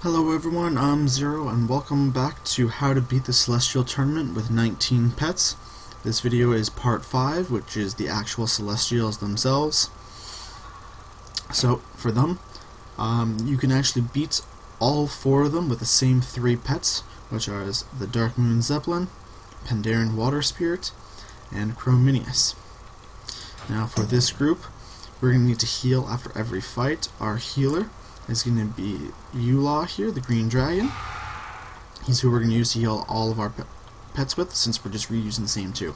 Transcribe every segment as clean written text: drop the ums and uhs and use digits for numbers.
Hello everyone, I'm Zero and welcome back to How to Beat the Celestial Tournament with 19 Pets. This video is part 5, which is the actual Celestials themselves. So, for them, you can actually beat all 4 of them with the same 3 pets, which are the Dark Moon Zeppelin, Pandaren Water Spirit, and Chrominius. Now for this group, we're going to need to heal after every fight. Our healer is going to be Eulaw here, the green dragon. He's who we're going to use to heal all of our pets with, since we're just reusing the same 2.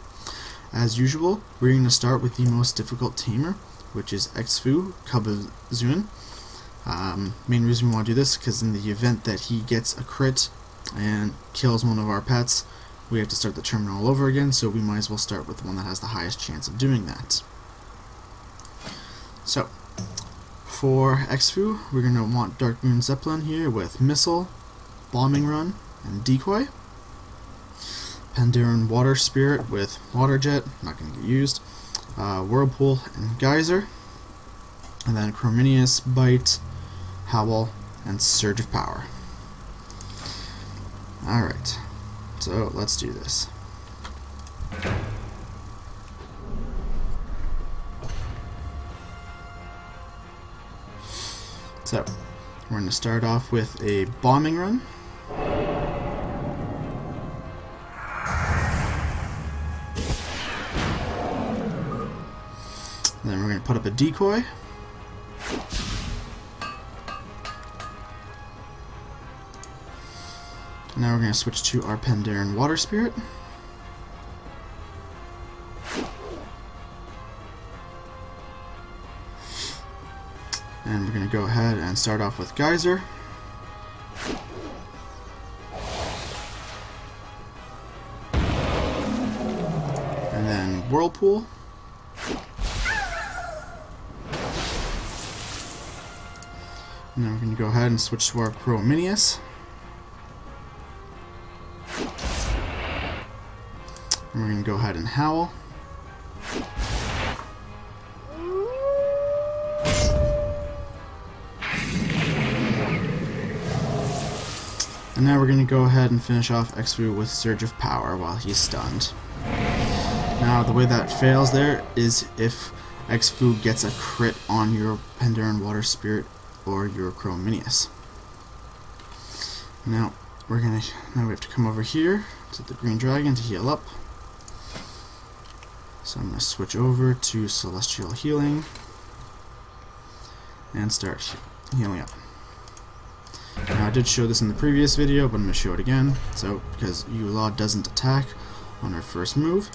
As usual, we're going to start with the most difficult tamer, which is Xfu, Cub of Zun. Main reason we want to do this is because in the event that he gets a crit and kills one of our pets, we have to start the tournament all over again, so we might as well start with the one that has the highest chance of doing that. So, for Xfu, we're going to want Dark Moon Zeppelin here with Missile, Bombing Run, and Decoy. Pandaren Water Spirit with Water Jet, not going to get used. Whirlpool and Geyser. And then Chrominius, Bite, Howl, and Surge of Power. Alright, so let's do this. So, we're going to start off with a bombing run. Then we're going to put up a decoy. Now we're going to switch to our Pandaren Water Spirit. And we're going to go ahead and start off with Geyser. And then Whirlpool. And then we're going to go ahead and switch to our Chrominius. And we're going to go ahead and Howl. And now we're going to go ahead and finish off Xfu with Surge of Power while he's stunned. Now the way that fails there is if Xfu gets a crit on your Pandaren Water Spirit or your Chrominius. Now we have to come over here to the green dragon to heal up. So I'm going to switch over to Celestial Healing and start healing up. Now I did show this in the previous video, but I'm going to show it again. So because Eulaw doesn't attack on her first move,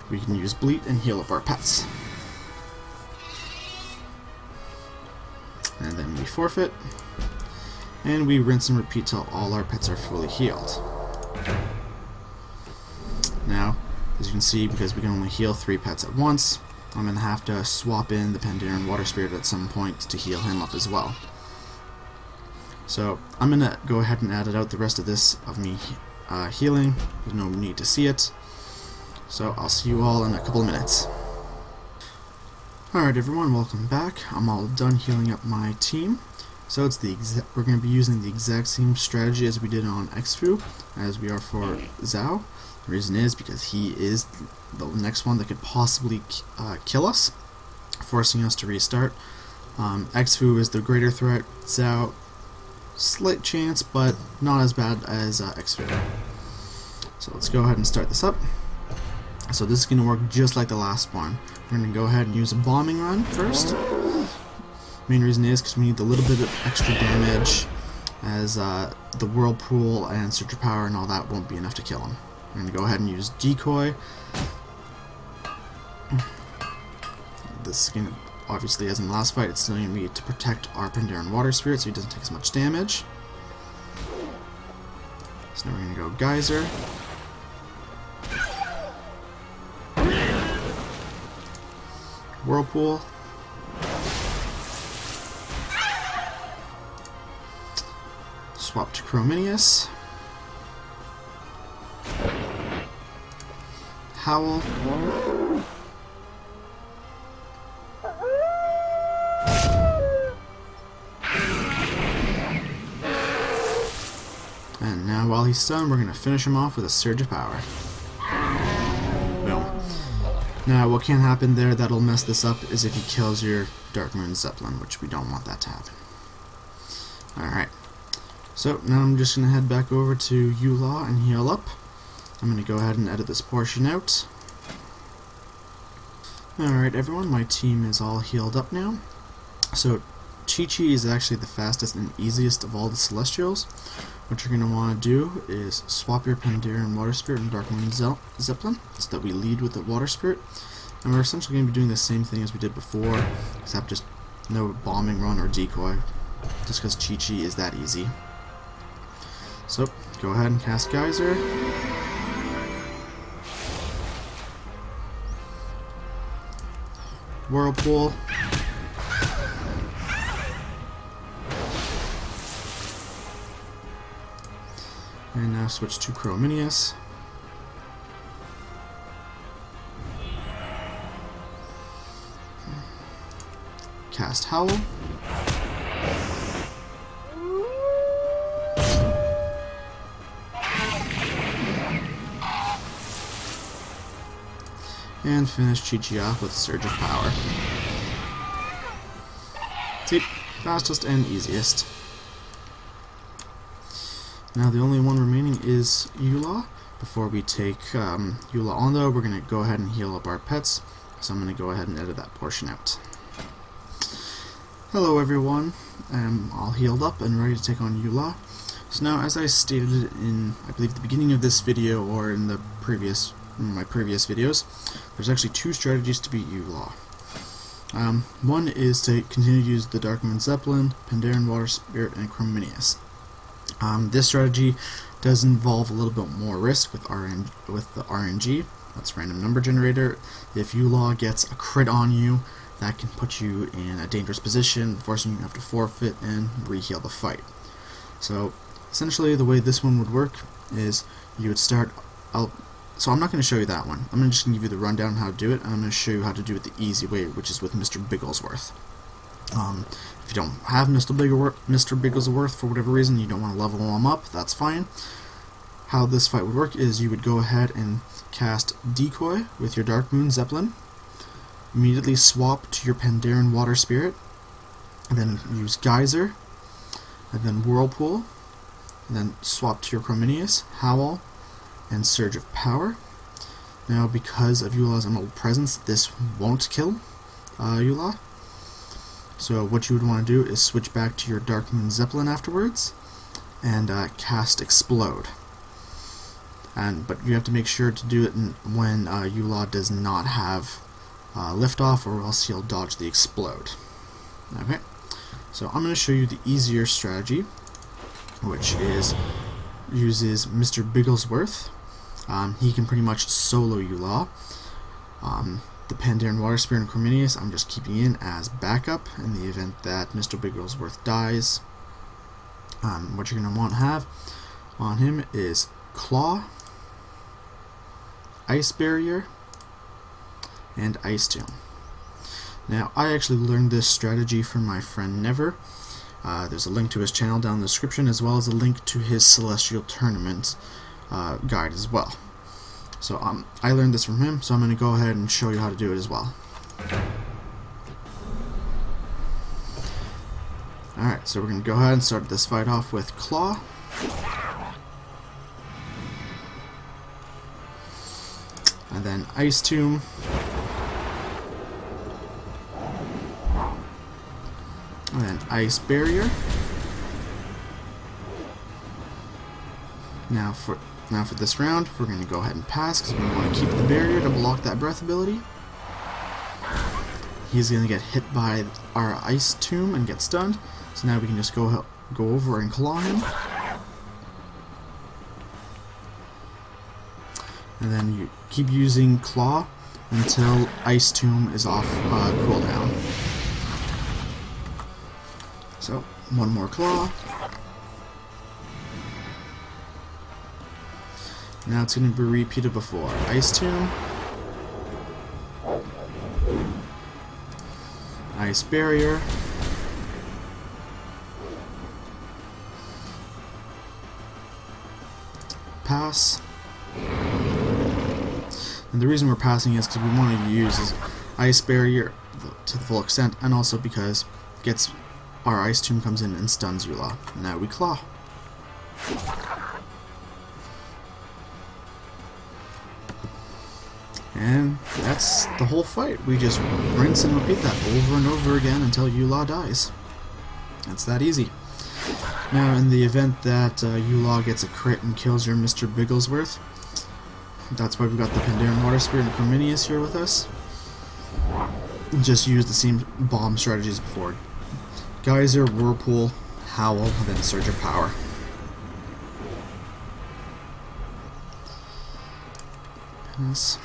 we can use Bleat and heal up our pets. And then we forfeit, and we rinse and repeat till all our pets are fully healed. Now, as you can see, because we can only heal 3 pets at once, I'm going to have to swap in the Pandaren Water Spirit at some point to heal him up as well. So I'm going to go ahead and edit out the rest of this of me healing. There's no need to see it. So I'll see you all in a couple of minutes. Alright everyone, welcome back. I'm all done healing up my team. So it's we're going to be using the exact same strategy as we did on Xfu, as we are for Zao. The reason is because he is the next one that could possibly kill us, forcing us to restart. Xfu is the greater threat. Zao, slight chance, but not as bad as Xfu. So let's go ahead and start this up. So this is going to work just like the last one. We're going to go ahead and use a bombing run first. Main reason is because we need a little bit of extra damage, as the Whirlpool and Surge of Power and all that won't be enough to kill him. We're going to go ahead and use Decoy. This is going to, obviously as in the last fight, it's still going to be to protect our Pandaren Water Spirit so he doesn't take as much damage. So now we're going to go Geyser. Whirlpool. Swap to Chrominius. Howl. And now while he's stunned, we're going to finish him off with a Surge of Power. Boom. Now what can happen there that'll mess this up is if he kills your Dark Moon Zeppelin, which we don't want that to happen. Alright. So now I'm just going to head back over to Eula and heal up. I'm going to go ahead and edit this portion out. Alright everyone, my team is all healed up now. So Chi-Chi is actually the fastest and easiest of all the Celestials. What you're going to want to do is swap your Pandaren Water Spirit and Dark Moon Zeppelin so that we lead with the Water Spirit. And we're essentially going to be doing the same thing as we did before, except just no bombing run or decoy, just because Chi-Chi is that easy. So, go ahead and cast Geyser. Whirlpool. And now switch to Chrominius. Cast Howl. And finish Chi-Chi off with Surge of Power. See, fastest and easiest. Now the only one remaining is Eula. Before we take Eula on though, we're going to go ahead and heal up our pets. So I'm going to go ahead and edit that portion out. Hello everyone, I'm all healed up and ready to take on Eula. So now, as I stated in, I believe, the beginning of this video or in my previous videos, there's actually two strategies to beat Eula. One is to continue to use the Dark Moon Zeppelin, Pandaren Water Spirit, and Chrominius. This strategy does involve a little bit more risk with the RNG, that's Random Number Generator. If Eula gets a crit on you, that can put you in a dangerous position, forcing you to have to forfeit and re-heal the fight. So essentially the way this one would work is you would start out. So I'm not going to show you that one. I'm just going to give you the rundown on how to do it, and I'm going to show you how to do it the easy way, which is with Mr. Bigglesworth. If you don't have Mr. Bigglesworth for whatever reason, you don't want to level him up, that's fine. How this fight would work is you would go ahead and cast Decoy with your Dark Moon Zeppelin, immediately swap to your Pandaren Water Spirit, and then use Geyser, and then Whirlpool, and then swap to your Chrominius, Howl, and Surge of Power. Now, because of Eula's Immortal Presence, this won't kill Eula. So what you would want to do is switch back to your Dark Moon Zeppelin afterwards, and cast Explode. But you have to make sure to do it when Eula does not have liftoff, or else he'll dodge the Explode. Okay, so I'm going to show you the easier strategy, which uses Mr. Bigglesworth. He can pretty much solo Eula. The Pandaren Water Spirit and Chrominius I'm just keeping in as backup in the event that Mr. Bigglesworth dies. What you're going to want to have on him is Claw, Ice Barrier, and Ice Tomb. Now, I actually learned this strategy from my friend Never. There's a link to his channel down in the description, as well as a link to his Celestial Tournament guide as well. So I learned this from him, so I'm going to go ahead and show you how to do it as well. Alright, so we're going to go ahead and start this fight off with Claw. And then Ice Tomb. And then Ice Barrier. Now for this round, we're going to go ahead and pass because we want to keep the barrier to block that breath ability. He's going to get hit by our Ice Tomb and get stunned. So now we can just go over and claw him. And then you keep using Claw until Ice Tomb is off cooldown. So, one more Claw. Now it's going to be repeated before. Ice Tomb. Ice Barrier. pass. And the reason we're passing is because we want to use his ice barrier to the full extent, and also because our ice tomb comes in and stuns Eula. Now we claw. And that's the whole fight. We just rinse and repeat that over and over again until Eula dies. It's that easy. Now, in the event that Eula gets a crit and kills your Mr. Bigglesworth, that's why we've got the Pandaren Water Spirit and Crominius here with us. Just use the same bomb strategies before. Geyser, Whirlpool, Howl, and then Surge of Power. Pass.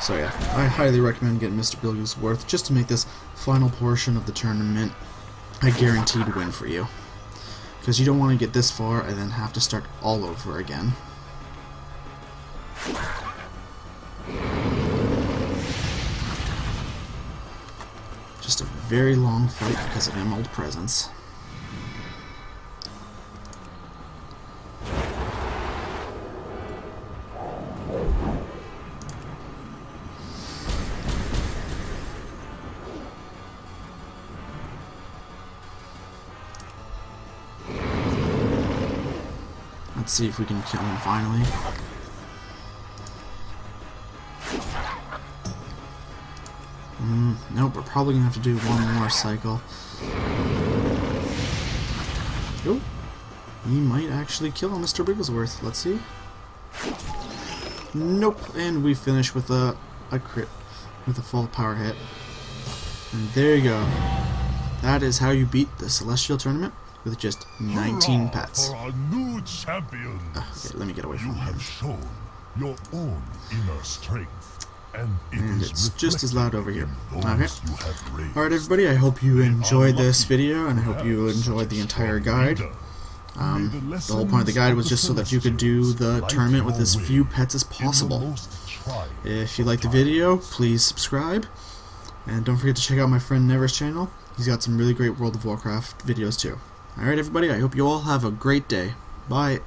So yeah, I highly recommend getting Mr. Bigglesworth just to make this final portion of the tournament a guaranteed win for you. Because you don't want to get this far and then have to start all over again. Just a very long fight because of Emerald Presence. Let's see if we can kill him finally. Nope, we're probably gonna have to do one more cycle. Oh, he might actually kill Mr. Bigglesworth. Let's see. Nope, and we finish with a crit with a full power hit. And there you go. That is how you beat the Celestial Tournament with just 19 pets. For our new champion. Okay, let me get away from him. You have shown your own inner strength. And it's just as loud over here. Okay. Alright everybody, I hope you enjoyed this video, and I hope you enjoyed the entire guide. The whole point of the guide was just so that you could do the tournament with as few pets as possible. If you liked the video, please subscribe. And don't forget to check out my friend Never's channel. He's got some really great World of Warcraft videos too. Alright everybody, I hope you all have a great day. Bye.